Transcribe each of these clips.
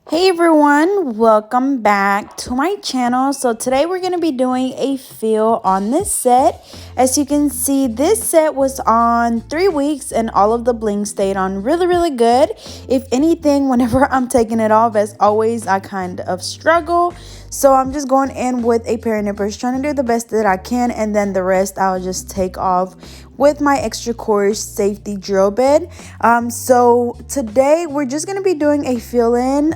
Hey everyone, welcome back to my channel. So today we're going to be doing a fill on this set. As you can see, this set was on 3 weeks and all of the bling stayed on really good. If anything, whenever I'm taking it off, as always, I kind of struggle. So I'm just going in with a pair of nippers, trying to do the best that I can, and then the rest I'll just take off with my extra coarse safety drill bit. So today we're just going to be doing a fill-in.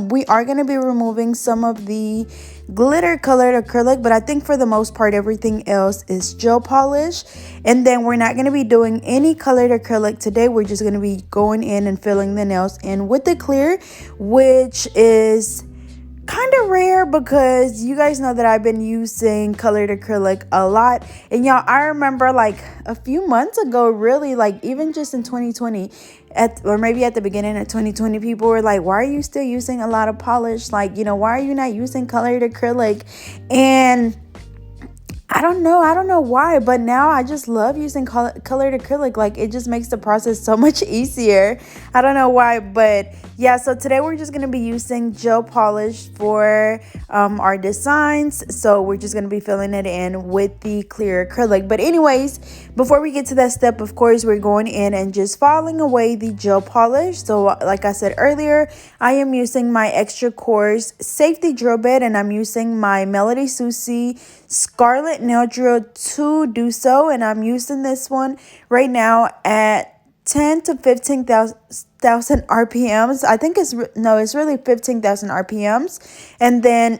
We are going to be removing some of the glitter colored acrylic, but I think for the most part everything else is gel polish. And then we're not going to be doing any colored acrylic today. We're just going to be going in and filling the nails in with the clear, which is kind of rare because you guys know that I've been using colored acrylic a lot. And y'all, I remember like a few months ago, really, like even just in 2020 or maybe at the beginning of 2020, people were like, why are you still using a lot of polish? Like, why are you not using colored acrylic? And I don't know why, but now I just love using colored acrylic. Like, it just makes the process so much easier. I don't know why, but yeah, so today we're just going to be using gel polish for our designs. So we're just going to be filling it in with the clear acrylic. But anyways, before we get to that step, of course, we're going in and just filing away the gel polish. So like I said earlier, I am using my extra coarse safety drill bit, and I'm using my Melody Susie Scarlet nail drill to do so. And I'm using this one right now at 10 to 15,000 RPMs. I think it's really 15,000 RPMs. And then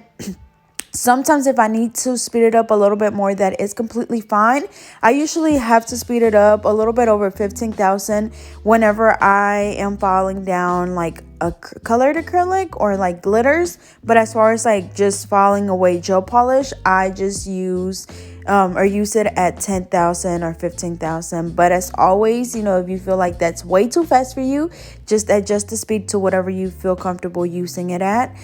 sometimes if I need to speed it up a little bit more, that is completely fine. I usually have to speed it up a little bit over 15,000 whenever I am filing down like a colored acrylic or like glitters. But as far as like just filing away gel polish, I just use it at 10,000 or 15,000. But as always, if you feel like that's way too fast for you, just adjust the speed to whatever you feel comfortable using it at.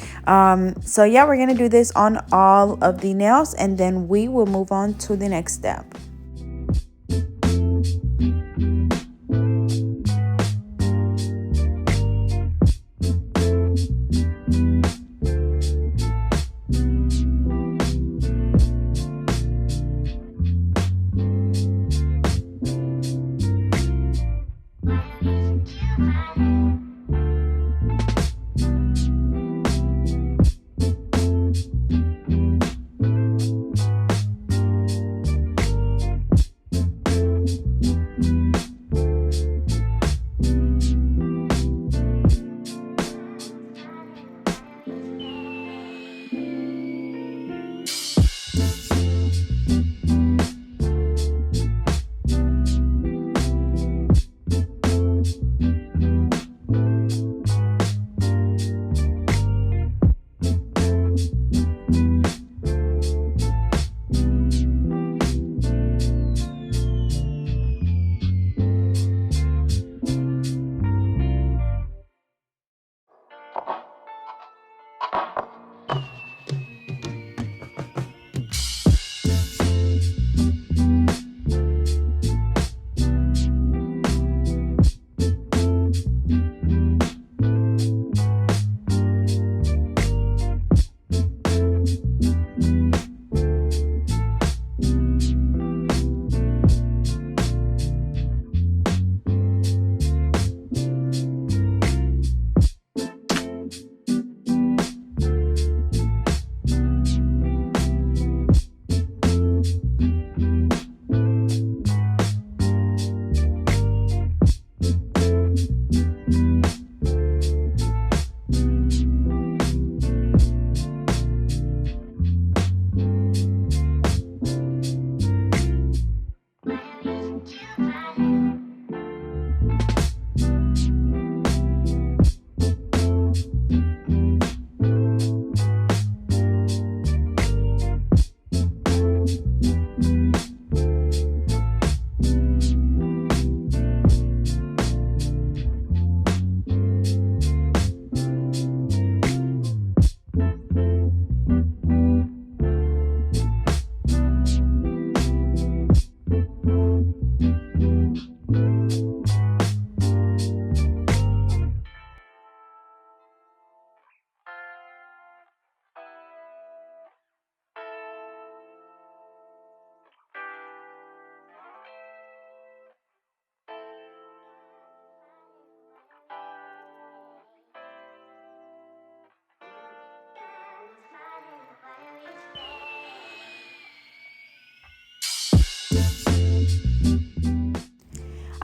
So yeah, we're gonna do this on all of the nails, and then we will move on to the next step.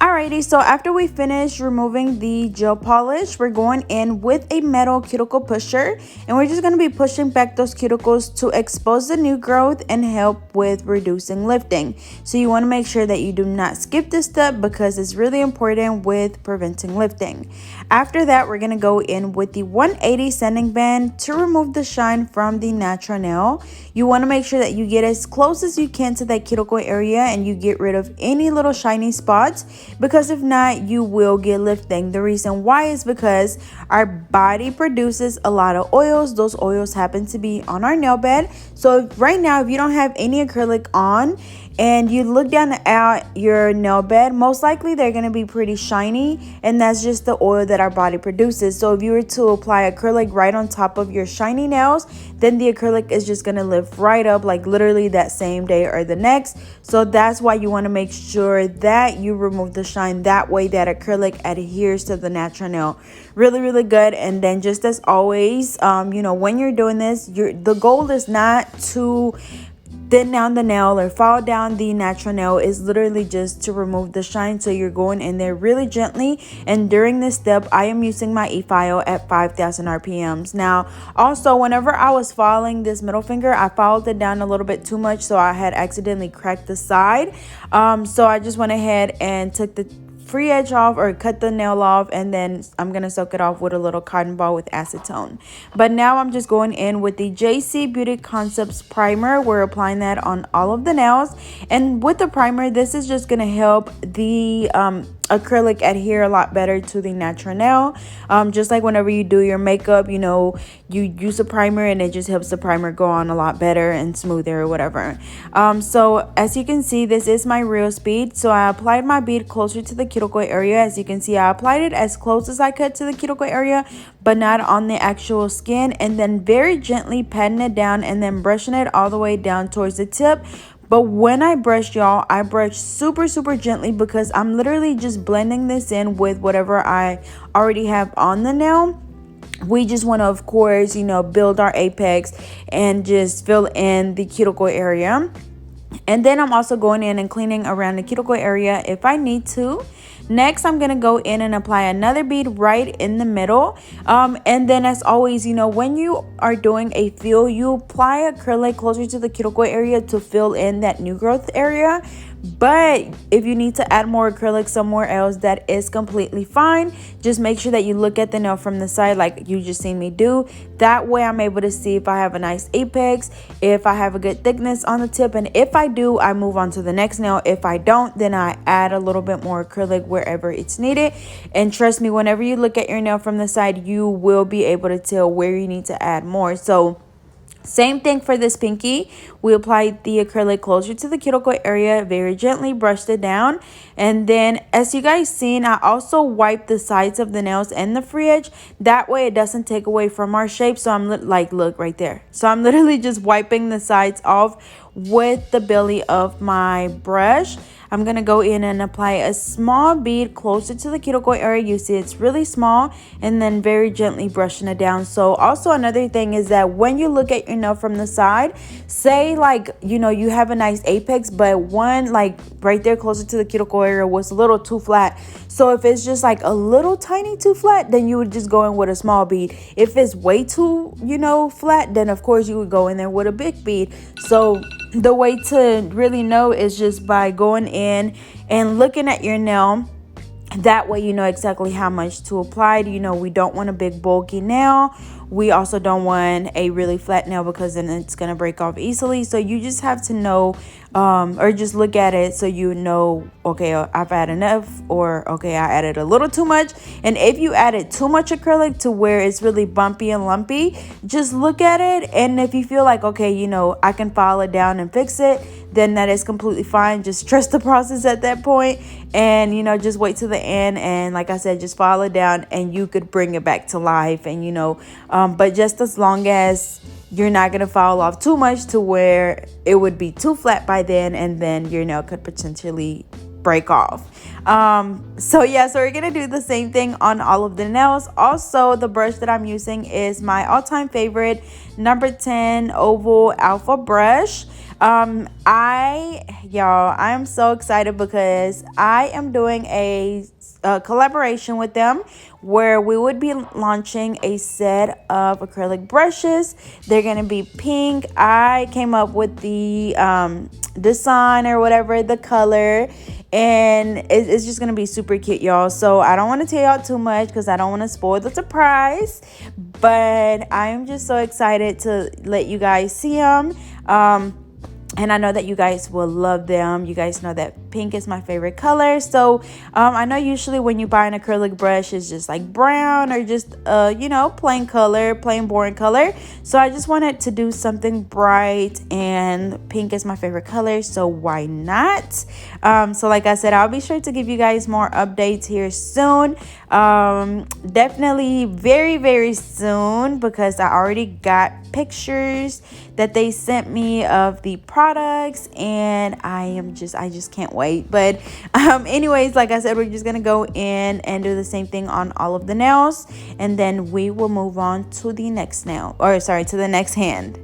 Alrighty, so after we finish removing the gel polish, we're going in with a metal cuticle pusher, and we're just going to be pushing back those cuticles to expose the new growth and help with reducing lifting. So you want to make sure that you do not skip this step because it's really important with preventing lifting. After that, we're going to go in with the 180 sanding band to remove the shine from the natural nail. You want to make sure that you get as close as you can to that cuticle area and you get rid of any little shiny spots, because if not, you will get lifting. The reason why is because our body produces a lot of oils. Those oils happen to be on our nail bed. So right now, if you don't have any acrylic on and you look down at your nail bed, most likely they're going to be pretty shiny, and that's just the oil that our body produces. So if you were to apply acrylic right on top of your shiny nails, then the acrylic is just going to lift right up like literally that same day or the next. So that's why you want to make sure that you remove the shine. That way that acrylic adheres to the natural nail really good. And then just as always, when you're doing this, the goal is not to thin down the nail or fall down the natural nail. Is literally just to remove the shine. So you're going in there really gently, and during this step I am using my e-file at 5,000 RPMs. Now also, whenever I was filing this middle finger, I filed it down a little bit too much, so I had accidentally cracked the side. So I just went ahead and took the free edge off or cut the nail off, and then I'm gonna soak it off with a little cotton ball with acetone. But now I'm just going in with the JC Beauty Concepts primer. We're applying that on all of the nails, and with the primer, this is just gonna help the acrylic adhere a lot better to the natural nail. Just like whenever you do your makeup, you use a primer and it just helps the primer go on a lot better and smoother or whatever. So as you can see, this is my real speed. So I applied my bead closer to the cuticle area. As you can see, I applied it as close as I could to the cuticle area, but not on the actual skin, and then very gently patting it down and then brushing it all the way down towards the tip. But when I brush, y'all, I brush super gently because I'm literally just blending this in with whatever I already have on the nail. We just want to, of course, build our apex and just fill in the cuticle area. And then I'm also going in and cleaning around the cuticle area if I need to. Next, I'm going to go in and apply another bead right in the middle. And then as always, when you are doing a fill, you apply acrylic closer to the cuticle area to fill in that new growth area. But if you need to add more acrylic somewhere else, that is completely fine. Just make sure that you look at the nail from the side like you just seen me do. That way I'm able to see if I have a nice apex, if I have a good thickness on the tip, and if I do, I move on to the next nail. If I don't, then I add a little bit more acrylic wherever it's needed. And trust me, whenever you look at your nail from the side, you will be able to tell where you need to add more. So same thing for this pinky. We applied the acrylic closer to the cuticle area, very gently brushed it down, and then as you guys seen, I also wiped the sides of the nails and the free edge. That way it doesn't take away from our shape. So I'm like, look right there. So I'm literally just wiping the sides off with the belly of my brush. I'm going to go in and apply a small bead closer to the cuticle area. You see it's really small, and then very gently brushing it down. So also another thing is that when you look at your nail from the side, say like, you have a nice apex, but one like right there closer to the cuticle area was a little too flat. So if it's just like a little tiny too flat, then you would just go in with a small bead. If it's way too, flat, then of course you would go in there with a big bead. So the way to really know is just by going in and looking at your nail. That way you know exactly how much to apply. We don't want a big bulky nail. We also don't want a really flat nail because then it's going to break off easily. So you just have to know or just look at it so you know, okay, I've added enough, or okay, I added a little too much. And if you added too much acrylic to where it's really bumpy and lumpy, just look at it. And if you feel like, okay, I can file it down and fix it, then that is completely fine. Just trust the process at that point, and just wait to the end, and like I said, just file it down and you could bring it back to life. And but just as long as you're not gonna fall off too much to where it would be too flat by then, and then your nail could potentially break off. So we're gonna do the same thing on all of the nails. Also, the brush that I'm using is my all-time favorite number 10 oval alpha brush. I'm so excited because I am doing a collaboration with them where we would be launching a set of acrylic brushes. They're gonna be pink. I came up with the design or whatever, the color, and it's just gonna be super cute, y'all. So I don't want to tell y'all too much because I don't want to spoil the surprise, but I am just so excited to let you guys see them. And I know that you guys will love them. You guys know that pink is my favorite color. So I know usually when you buy an acrylic brush, it's just like brown or just, plain color, plain boring color. So I just wanted to do something bright, and pink is my favorite color. So why not? So like I said, I'll be sure to give you guys more updates here soon. Definitely very, very soon, because I already got pictures that they sent me of the products, and I just can't wait. But anyways, like I said, we're just gonna go in and do the same thing on all of the nails, and then we will move on to the next nail, or sorry, to the next hand.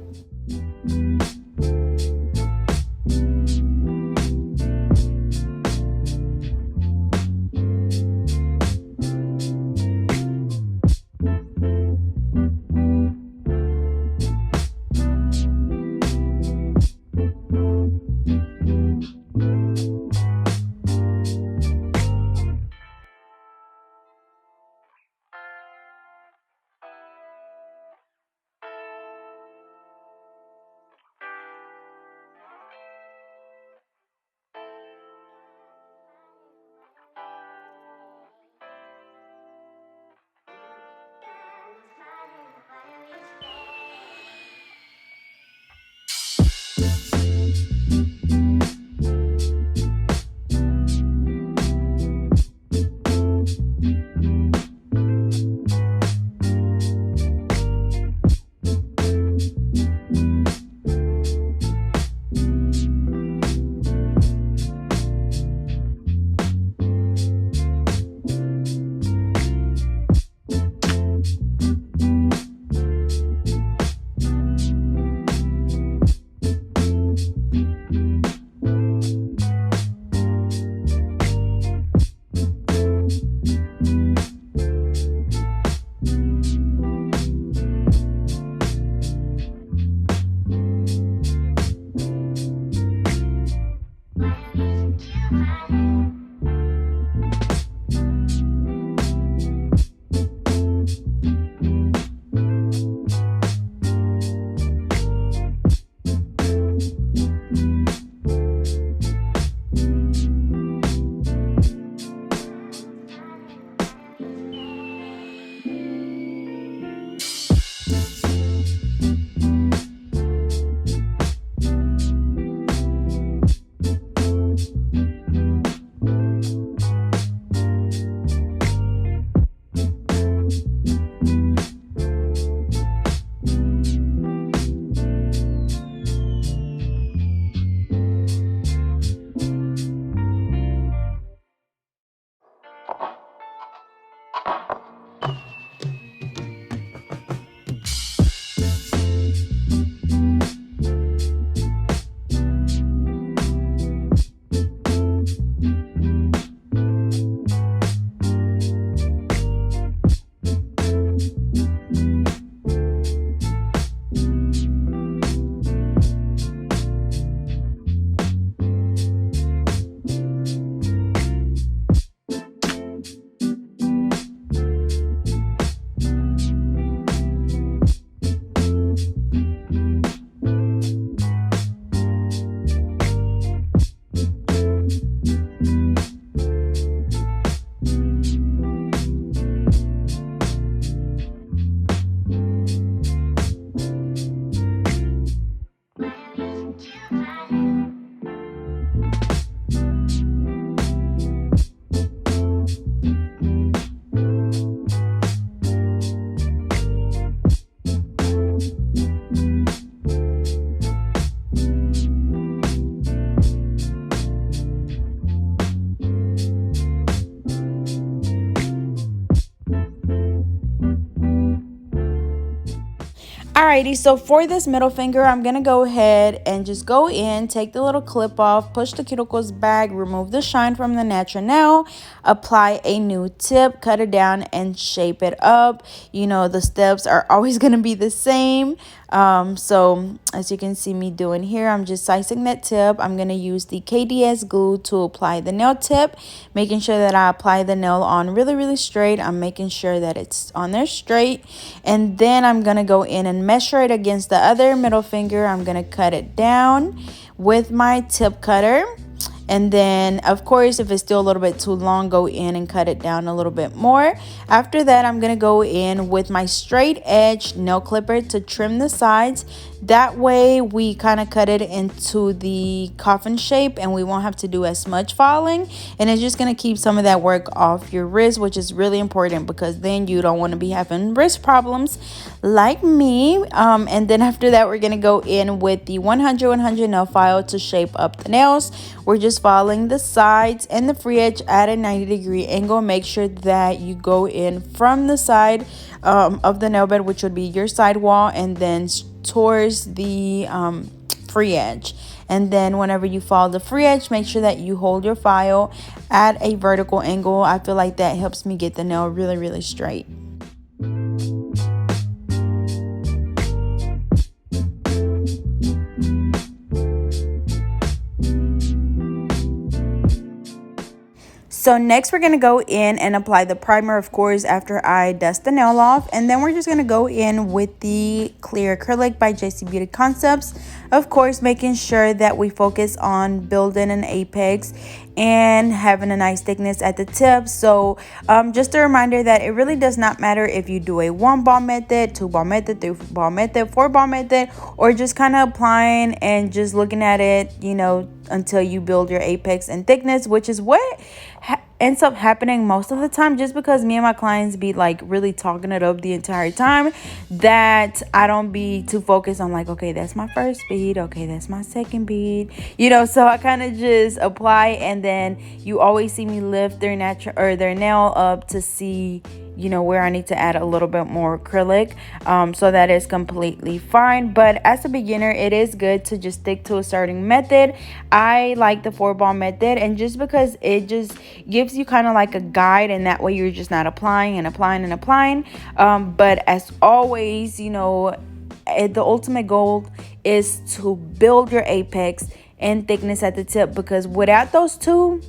Alrighty, so for this middle finger, I'm going to go ahead and just go in, take the little clip off, push the cuticles back, remove the shine from the natural nail, apply a new tip, cut it down, and shape it up. You know, the steps are always going to be the same. So as you can see me doing here, I'm just sizing that tip. I'm going to use the KDS glue to apply the nail tip, making sure that I apply the nail on really straight. I'm making sure that it's on there straight, and then I'm going to go in and measure it against the other middle finger. I'm going to cut it down with my tip cutter. And then, of course, if it's still a little bit too long, go in and cut it down a little bit more. After that, I'm going to go in with my straight edge nail clipper to trim the sides. That way, we kind of cut it into the coffin shape and we won't have to do as much filing. And it's just going to keep some of that work off your wrist, which is really important because then you don't want to be having wrist problems like me. And then after that, we're going to go in with the 100 nail file to shape up the nails. We're just following the sides and the free edge at a 90-degree angle. Make sure that you go in from the side of the nail bed, which would be your side wall, and then towards the free edge. And then whenever you follow the free edge, make sure that you hold your file at a vertical angle. I feel like that helps me get the nail really straight. So next we're going to go in and apply the primer, of course, after I dust the nail off. And then we're just going to go in with the Clear Acrylic by JC Beauty Concepts. Of course, making sure that we focus on building an apex and having a nice thickness at the tip. So just a reminder that it really does not matter if you do a 1-ball method, 2-ball method, 3-ball method, 4-ball method, or just kind of applying and just looking at it, you know, until you build your apex and thickness, which is what ends up happening most of the time, just because me and my clients be like really talking it up the entire time, that I don't be too focused on like, okay, that's my first bead, okay, that's my second bead, you know. So I kind of just apply, and then you always see me lift their nail up to see, you know, where I need to add a little bit more acrylic. So that is completely fine. But as a beginner, it is good to just stick to a certain method. I like the 4-ball method, and just because it just gives you kind of like a guide, and that way you're just not applying and applying and applying. But as always, you know, the ultimate goal is to build your apex and thickness at the tip, because without those two,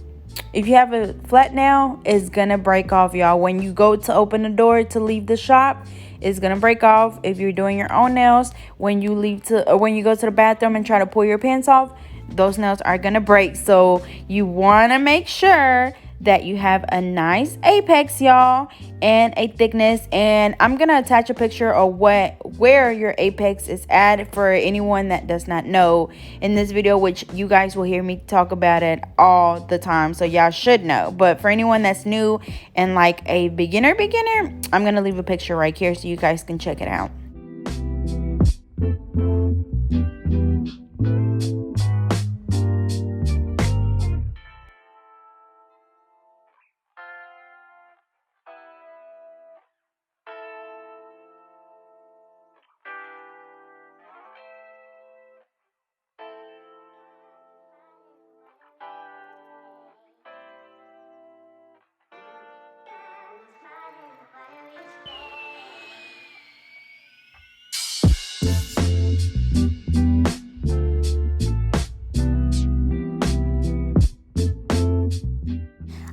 if you have a flat nail, it's gonna break off, y'all. When you go to open the door to leave the shop, it's gonna break off. If you're doing your own nails, when you go to the bathroom and try to pull your pants off, those nails are gonna break. So you wanna make sure that you have a nice apex, y'all, and a thickness. And I'm gonna attach a picture of where your apex is at for anyone that does not know in this video, which you guys will hear me talk about it all the time, so y'all should know. But for anyone that's new and like a beginner, I'm gonna leave a picture right here so you guys can check it out.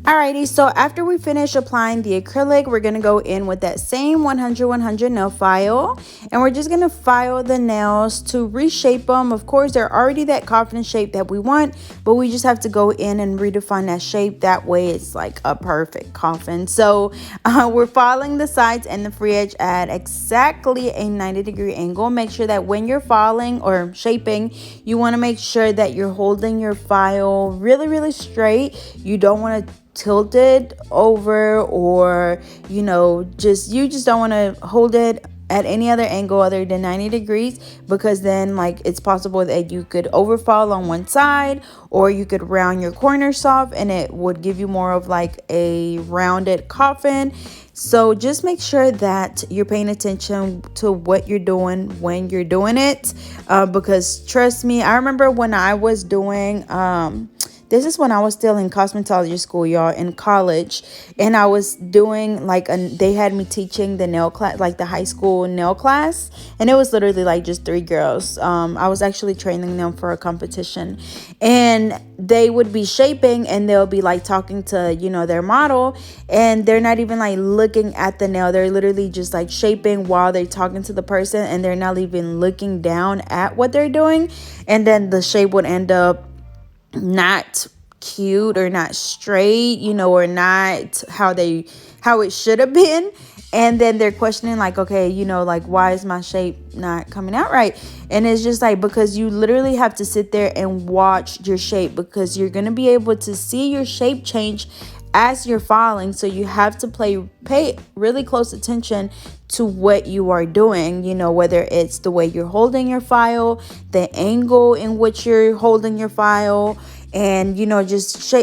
Alrighty, so after we finish applying the acrylic, we're going to go in with that same 100 nail file, and we're just going to file the nails to reshape them. Of course, they're already that coffin shape that we want, but we just have to go in and redefine that shape. That way it's like a perfect coffin. So we're filing the sides and the free edge at exactly a 90-degree angle. Make sure that when you're filing or shaping, you want to make sure that you're holding your file really straight. You don't want to tilted over, or you just don't want to hold it at any other angle other than 90 degrees, because then like it's possible that you could overfall on one side, or you could round your corners off and it would give you more of like a rounded coffin. So just make sure that you're paying attention to what you're doing when you're doing it, because trust me, I remember when I was doing this is when I was still in cosmetology school, y'all, in college. And I was doing like, they had me teaching the nail class, like the high school nail class. And it was literally like just 3 girls. I was actually training them for a competition. And they would be shaping and they'll be like talking to, you know, their model. And they're not even like looking at the nail. They're literally just like shaping while they're talking to the person. And they're not even looking down at what they're doing. And then the shape would end up not cute or not straight, you know, or not how it should have been. And then they're questioning like, okay, you know, like, why is my shape not coming out right? And it's just like, because you literally have to sit there and watch your shape, because you're going to be able to see your shape change as you're filing. So you have to pay really close attention to what you are doing, you know, whether it's the way you're holding your file, the angle in which you're holding your file, and, you know, just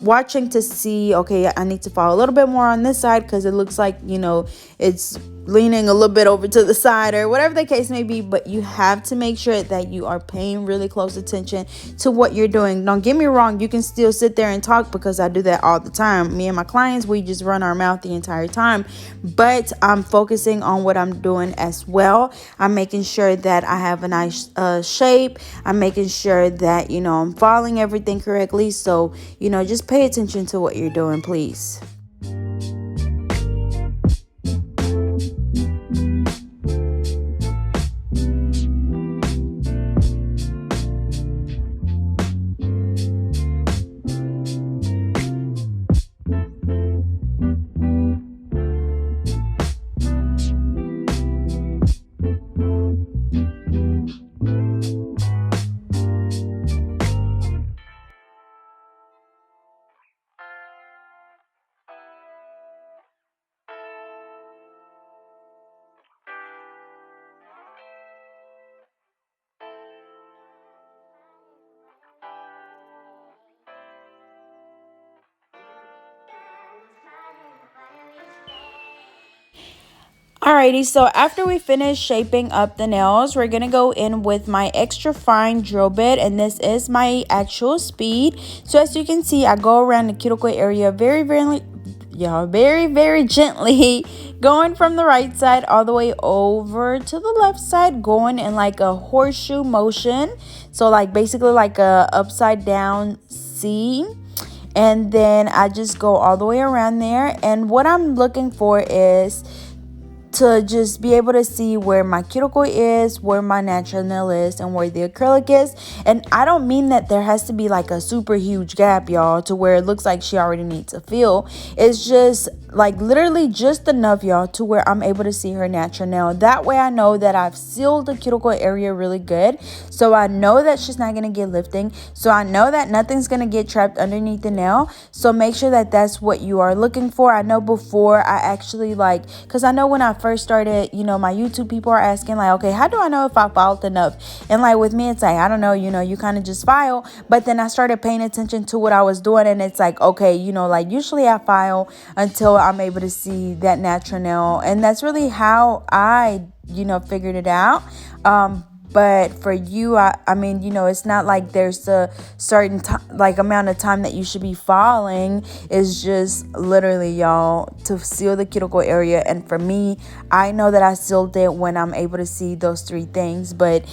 watching to see, okay, I need to file a little bit more on this side because it looks like, you know, it's leaning a little bit over to the side, or whatever the case may be. But you have to make sure that you are paying really close attention to what you're doing. Don't get me wrong, you can still sit there and talk, because I do that all the time. Me and my clients, we just run our mouth the entire time, but I'm focusing on what I'm doing as well. I'm making sure that I have a nice shape. I'm making sure that, you know, I'm following everything correctly. So, you know, just pay attention to what you're doing, please. Alrighty, so after we finish shaping up the nails, we're gonna go in with my extra fine drill bit, and this is my actual speed. So as you can see, I go around the cuticle area very, very gently, going from the right side all the way over to the left side, going in like a horseshoe motion. So like basically like a upside down C. And then I just go all the way around there. And what I'm looking for is to just be able to see where my cuticle is, where my natural nail is, and where the acrylic is. And I don't mean that there has to be like a super huge gap, y'all, to where it looks like she already needs a fill. It's just like literally just enough, y'all, to where I'm able to see her natural nail. That way I know that I've sealed the cuticle area really good. So I know that she's not going to get lifting. So I know that nothing's going to get trapped underneath the nail. So make sure that that's what you are looking for. I know before I actually because I know when I first started, you know, my YouTube people are asking like, okay, how do I know if I filed enough? And like with me, it's like, I don't know, you know, you kind of just file. But then I started paying attention to what I was doing, and it's like, okay, you know, like usually I file until I'm able to see that natural nail. And that's really how I, you know, figured it out. But for you, I mean, you know, it's not like there's a certain amount of time that you should be filing. It's just literally, y'all, to seal the cuticle area. And for me, I know that I sealed it when I'm able to see those 3 things. But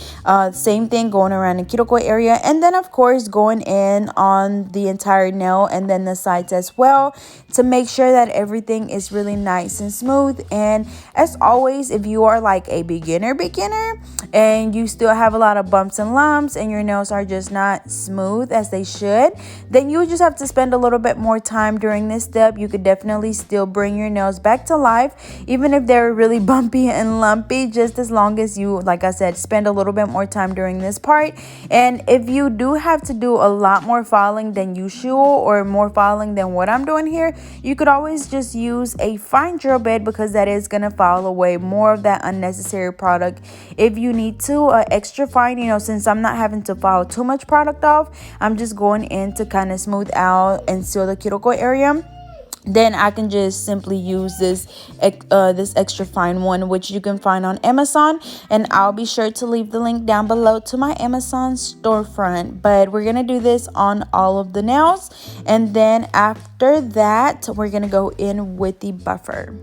same thing going around the cuticle area. And then, of course, going in on the entire nail and then the sides as well, to make sure that everything is really nice and smooth. And as always, if you are like a beginner and you still have a lot of bumps and lumps and your nails are just not smooth as they should, then you just have to spend a little bit more time during this step. You could definitely still bring your nails back to life, even if they're really bumpy and lumpy, just as long as you, like I said, spend a little bit more time during this part. And if you do have to do a lot more filing than usual, or more filing than what I'm doing here, you could always just use a fine drill bit, because that is going to file away more of that unnecessary product if you need to. Extra fine, you know, since I'm not having to file too much product off, I'm just going in to kind of smooth out and seal the cuticle area. Then I can just simply use this extra fine one, which you can find on Amazon, and I'll be sure to leave the link down below to my Amazon storefront. But we're gonna do this on all of the nails, and then after that we're gonna go in with the buffer.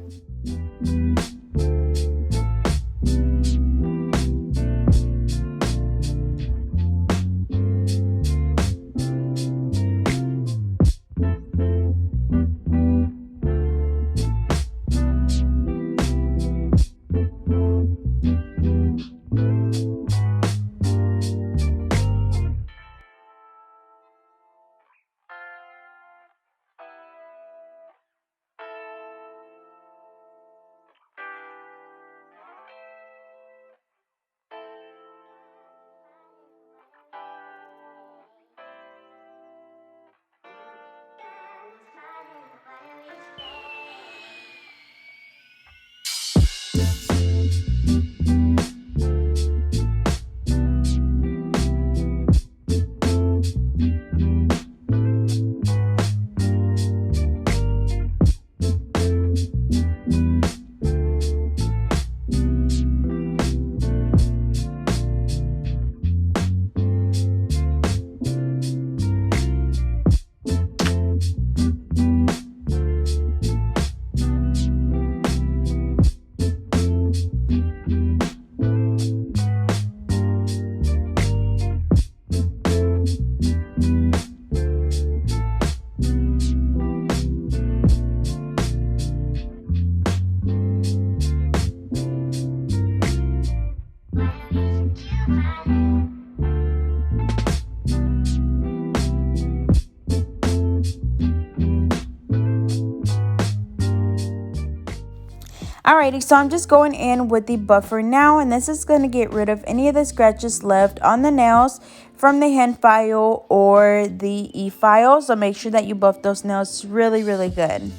Alrighty, so I'm just going in with the buffer now, and this is going to get rid of any of the scratches left on the nails from the hand file or the e-file. So make sure that you buff those nails really, really good.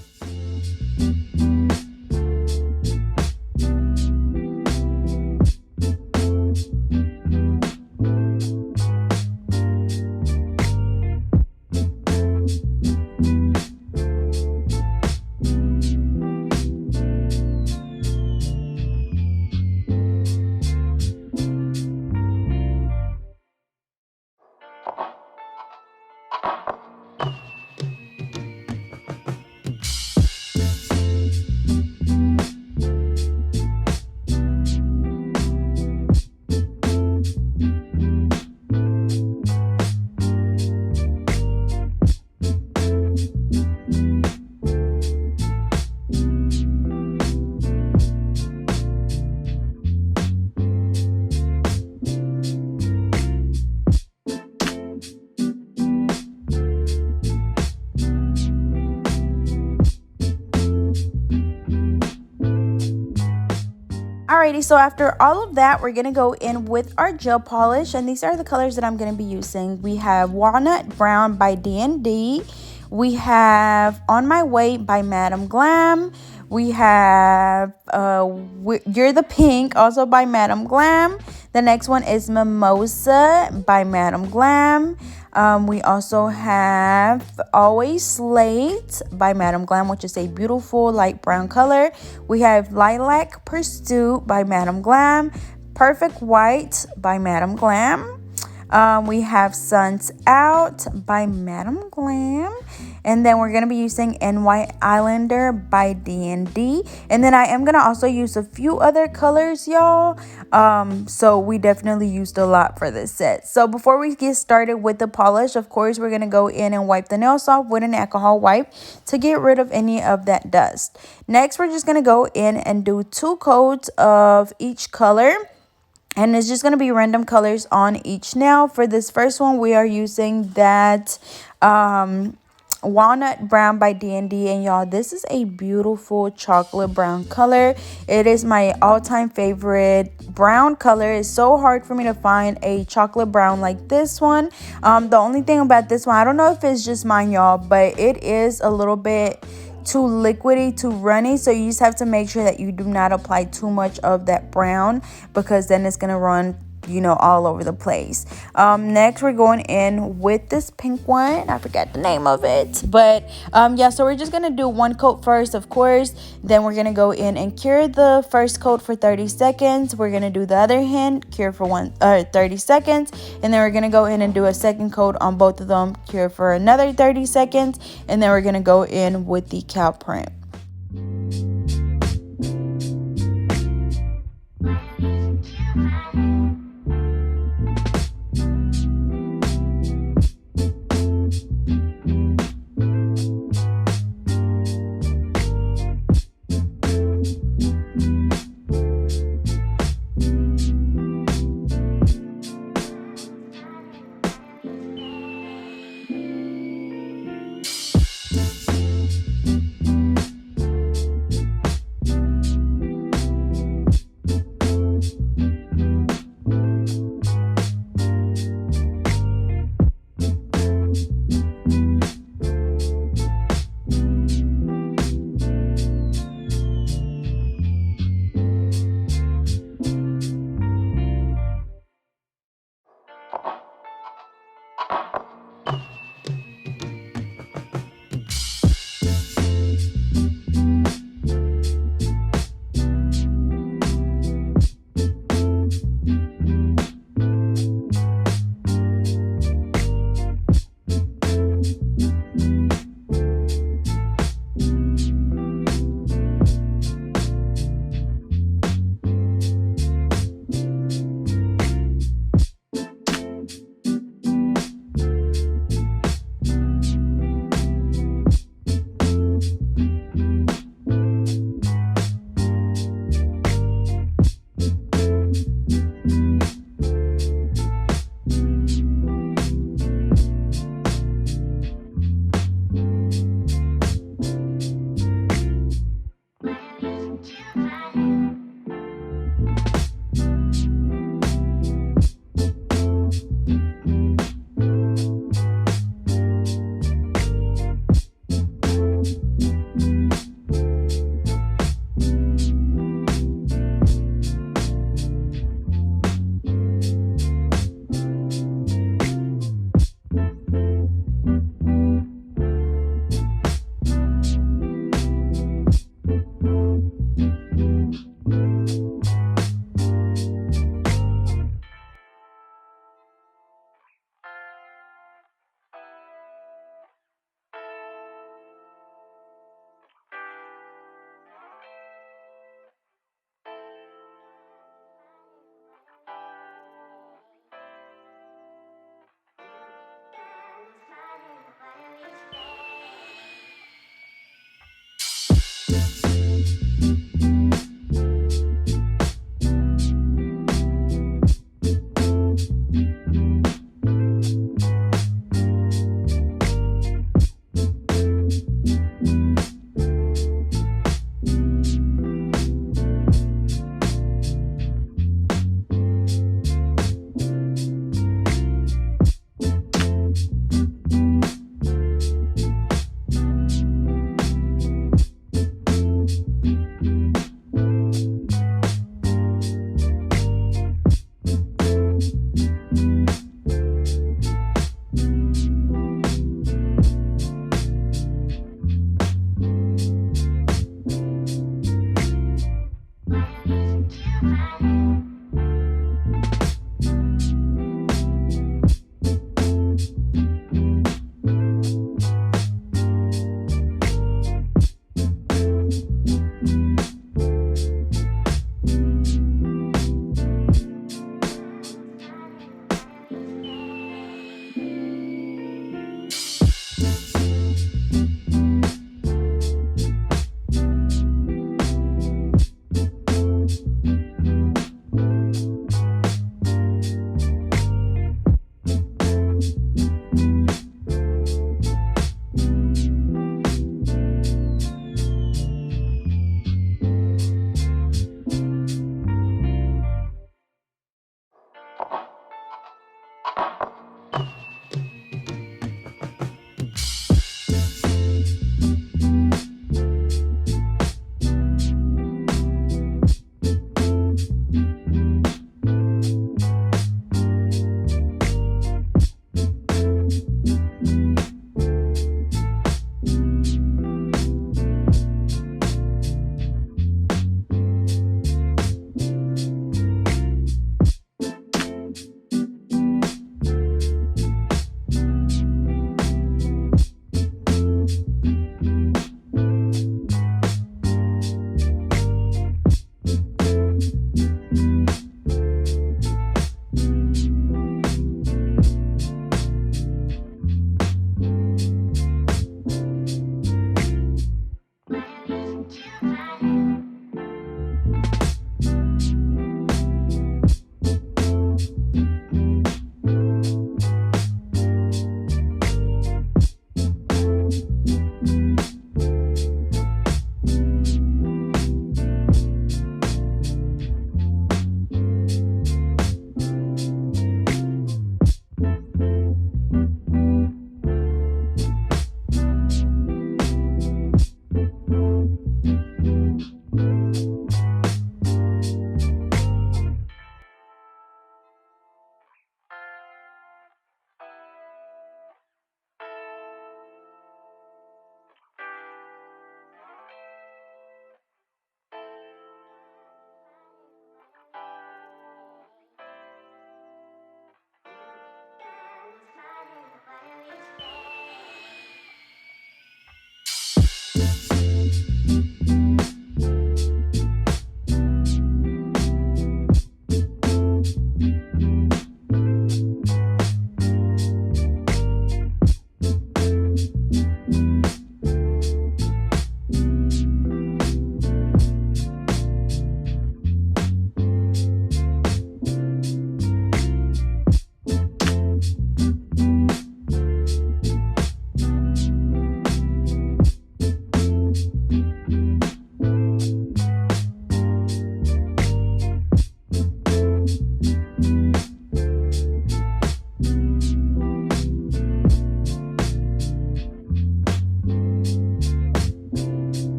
Alrighty, so after all of that, we're going to go in with our gel polish, and these are the colors that I'm going to be using. We have Walnut Brown by D&D. We have On My Way by Madam Glam. We have You're the Pink, also by Madam Glam. The next one is Mimosa by Madam Glam. We also have Always Slate by Madam Glam, which is a beautiful light brown color. We have Lilac Pursuit by Madam Glam. Perfect White by Madam Glam. We have Suns Out by Madam Glam. And then we're going to be using NY Islander by D&D. And then I am going to also use a few other colors, y'all. So we definitely used a lot for this set. So before we get started with the polish, of course, we're going to go in and wipe the nails off with an alcohol wipe to get rid of any of that dust. Next, we're just going to go in and do 2 coats of each color. And it's just going to be random colors on each nail. For this first one, we are using that walnut brown by D&D, and y'all, this is a beautiful chocolate brown color. It is my all-time favorite brown color. It's so hard for me to find a chocolate brown like this one. The only thing about this one, I don't know if it's just mine, y'all, but it is a little bit too liquidy, too runny, so you just have to make sure that you do not apply too much of that brown, because then it's gonna run, you know, all over the place. Next we're going in with this pink one. I forgot the name of it, but yeah, so we're just gonna do one coat first, of course. Then we're gonna go in and cure the first coat for 30 seconds. We're gonna do the other hand, cure for 30 seconds, and then we're gonna go in and do a second coat on both of them, cure for another 30 seconds, and then we're gonna go in with the cow print.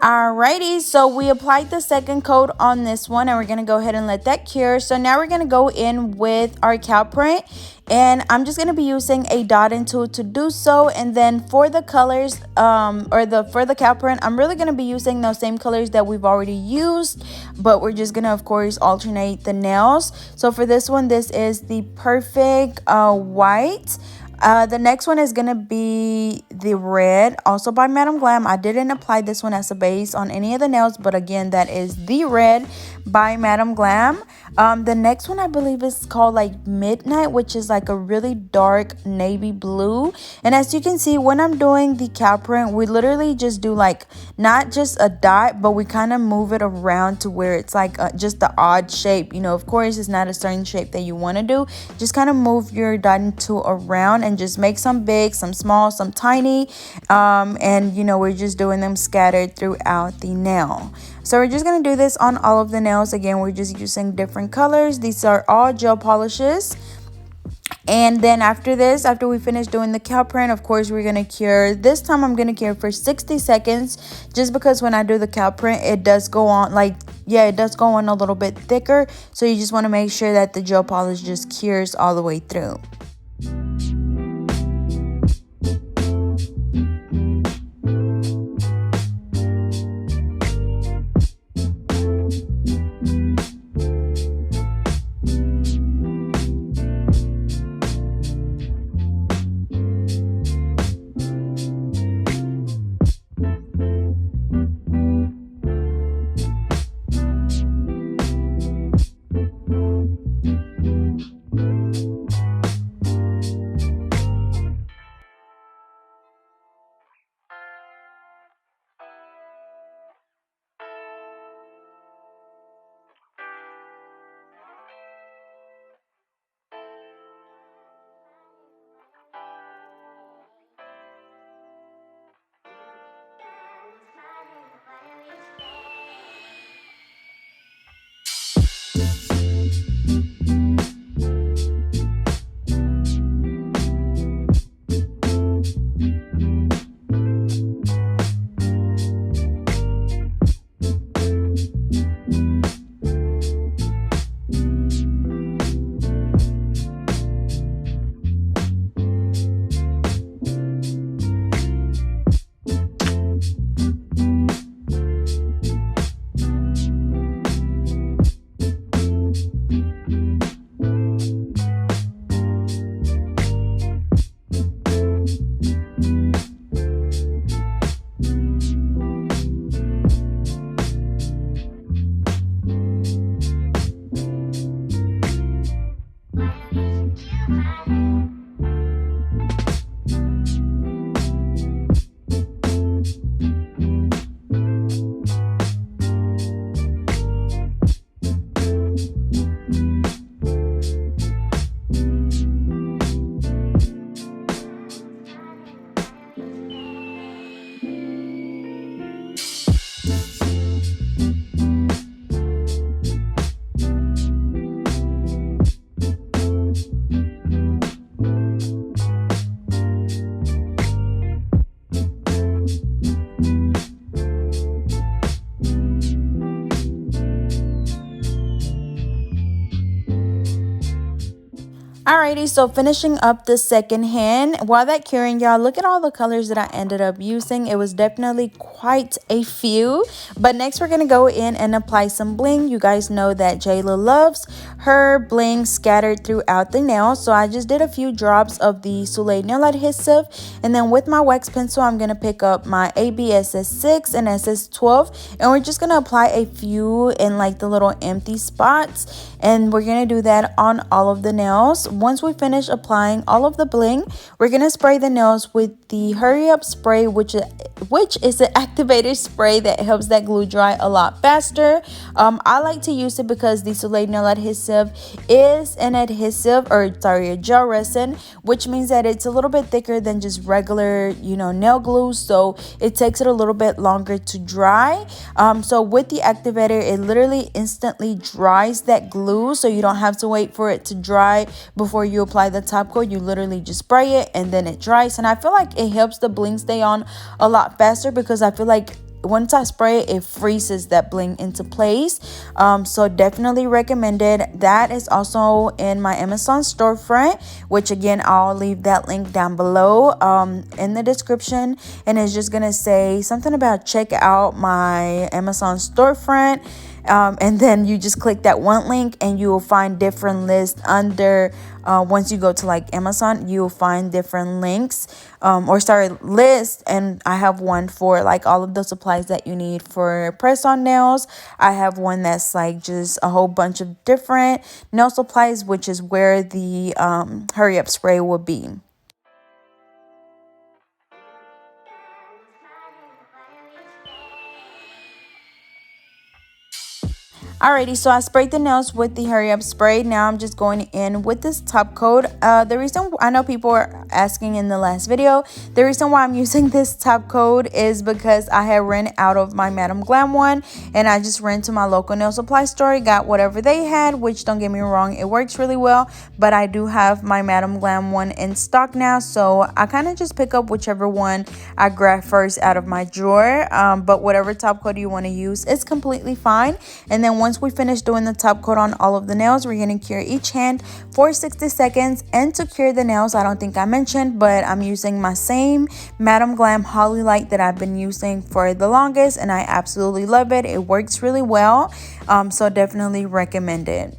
Alrighty, so we applied the second coat on this one and we're going to go ahead and let that cure. So now we're going to go in with our cow print, and I'm just going to be using a dotting tool to do so. And then for the colors for the cow print, I'm really going to be using those same colors that we've already used, but we're just going to of course alternate the nails. So for this one, this is the perfect white. The next one is going to be the red, also by Madam Glam. I didn't apply this one as a base on any of the nails, but again, that is the red by Madam Glam. The next one I believe is called like Midnight, which is like a really dark navy blue. And as you can see, when I'm doing the cow print, we literally just do like not just a dot, but we kind of move it around to where it's like just the odd shape. You know, of course, it's not a certain shape that you want to do. Just kind of move your dotting tool around and just make some big, some small, some tiny. And you know, we're just doing them scattered throughout the nail. So we're just going to do this on all of the nails. Again, we're just using different colors. These are all gel polishes. And then after this, after we finish doing the cow print, of course, we're going to cure. This time I'm going to cure for 60 seconds just because when I do the cow print, it does go on like, yeah, it does go on a little bit thicker. So you just want to make sure that the gel polish just cures all the way through. Alrighty, so finishing up the second hand. While that curing, y'all, look at all the colors that I ended up using. It was definitely quite a few. But next we're going to go in and apply some bling. You guys know that Jayla loves her bling scattered throughout the nail. So I just did a few drops of the Soleil nail adhesive. And then with my wax pencil, I'm going to pick up my AB SS6 and SS12. And we're just going to apply a few in like the little empty spots. And we're going to do that on all of the nails. Once we finish applying all of the bling, we're going to spray the nails with the Hurry Up spray, which is an activated spray that helps that glue dry a lot faster. I like to use it because the Soleil nail adhesive is an adhesive, a gel resin, which means that it's a little bit thicker than just regular, nail glue. So it takes it a little bit longer to dry. So with the activator, it literally instantly dries that glue. So you don't have to wait for it to dry before you apply the top coat. You literally just spray it and then it dries. And I feel like it helps the bling stay on a lot faster because I feel like once I spray it, it freezes that bling into place. So definitely recommended. That is also in my Amazon storefront, which again, I'll leave that link down below in the description. And it's just gonna say something about check out my Amazon storefront. And then you just click that one link and you will find different lists under once you go to like Amazon, you'll find different links lists. And I have one for like all of the supplies that you need for press on nails. I have one that's like just a whole bunch of different nail supplies, which is where the Hurry Up spray will be. Alrighty, so I sprayed the nails with the Hurry Up spray. Now I'm just going in with this top coat. The reason I know people were asking in the last video, the reason why I'm using this top coat is because I had ran out of my Madam Glam one, and I just ran to my local nail supply store, got whatever they had, which don't get me wrong, it works really well, but I do have my Madam Glam one in stock now, so I kind of just pick up whichever one I grab first out of my drawer. But whatever top coat you want to use is completely fine. And then once we finish doing the top coat on all of the nails, we're going to cure each hand for 60 seconds. And to cure the nails, I don't think I mentioned, but I'm using my same Madam Glam Holly Light that I've been using for the longest, and I absolutely love it. It works really well, so definitely recommend it.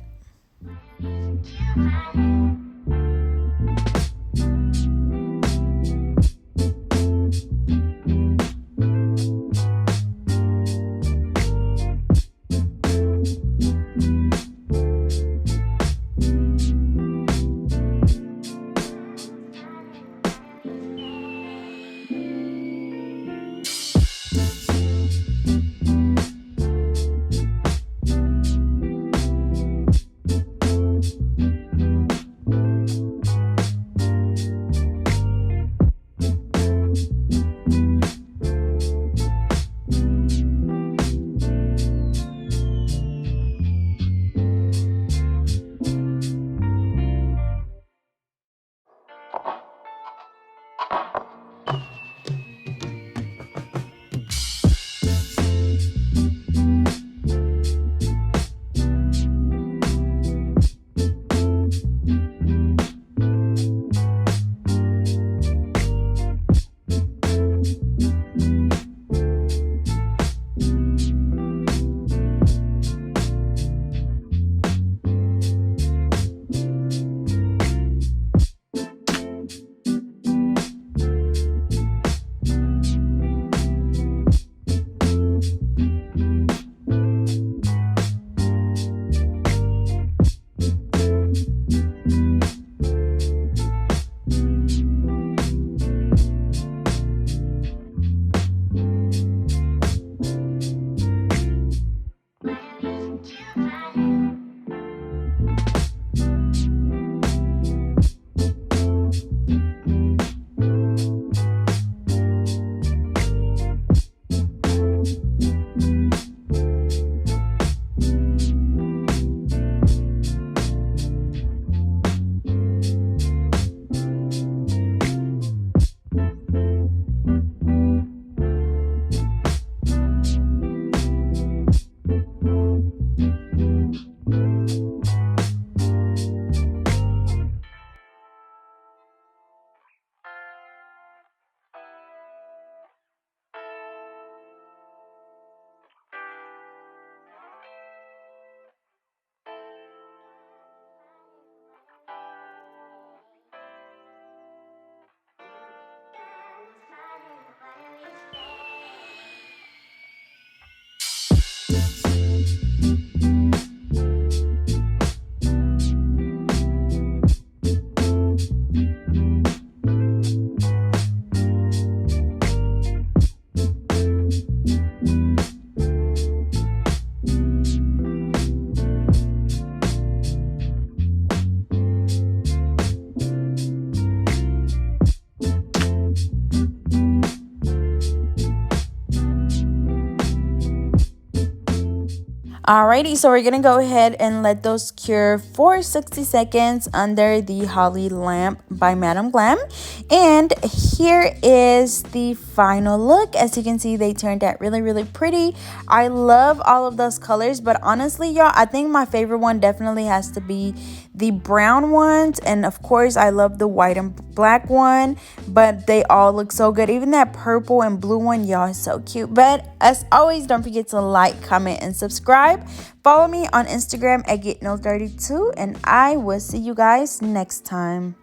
Alrighty, so we're gonna go ahead and let those cure for 60 seconds under the Holly lamp by Madame Glam. And here is the final look. As you can see, they turned out really pretty. I love all of those colors, but honestly, y'all, I think my favorite one definitely has to be the brown ones, and of course I love the white and black one, but they all look so good. Even that purple and blue one, y'all, is so cute. But as always, don't forget to like, comment, and subscribe. Follow me on Instagram at GetNo32, and I will see you guys next time.